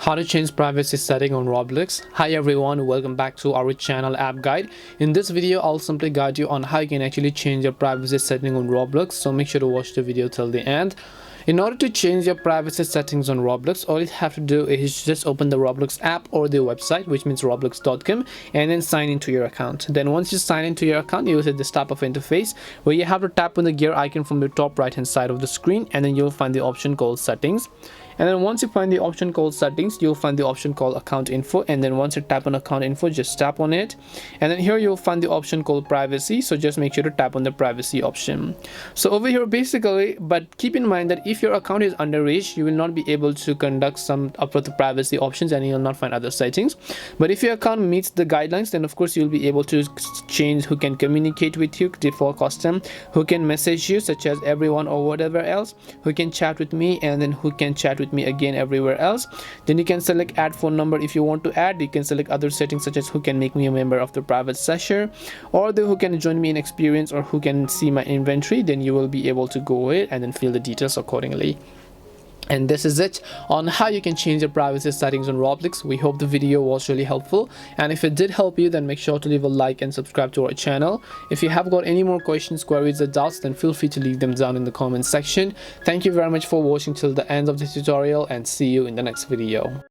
How to change privacy setting on Roblox. Hi everyone, welcome back to our channel app guide. In this video I'll simply guide you on how you can actually change your privacy setting on Roblox, so make sure to watch the video till the end. In order to change your privacy settings on Roblox, all you have to do is just open the Roblox app or the website, which means roblox.com, and then sign into your account. Then once you sign into your account, you'll see this type of interface where you have to tap on the gear icon from the top right hand side of the screen, and then you'll find the option called settings. And then once you find the option called settings, you'll find the option called account info, and then once you tap on account info, just tap on it, and then here you'll find the option called privacy, so just make sure to tap on the privacy option. So over here basically, but keep in mind that if your account is underage, you will not be able to conduct some of the privacy options and you'll not find other settings. But if your account meets the guidelines, then of course you'll be able to change who can communicate with you, default custom, who can message you such as everyone or whatever else, who can chat with me, and then who can chat with me again everywhere else. Then you can select add phone number. If you want to add, you can select other settings such as who can make me a member of the private session, or who can join me in experience, or who can see my inventory. Then you will be able to go ahead and then fill the details accordingly. And this is it on how you can change your privacy settings on Roblox. We hope the video was really helpful, and if it did help you, then make sure to leave a like and subscribe to our channel. If you have got any more questions, queries or doubts, then feel free to leave them down in the comment section. Thank you very much for watching till the end of the tutorial, and see you in the next video.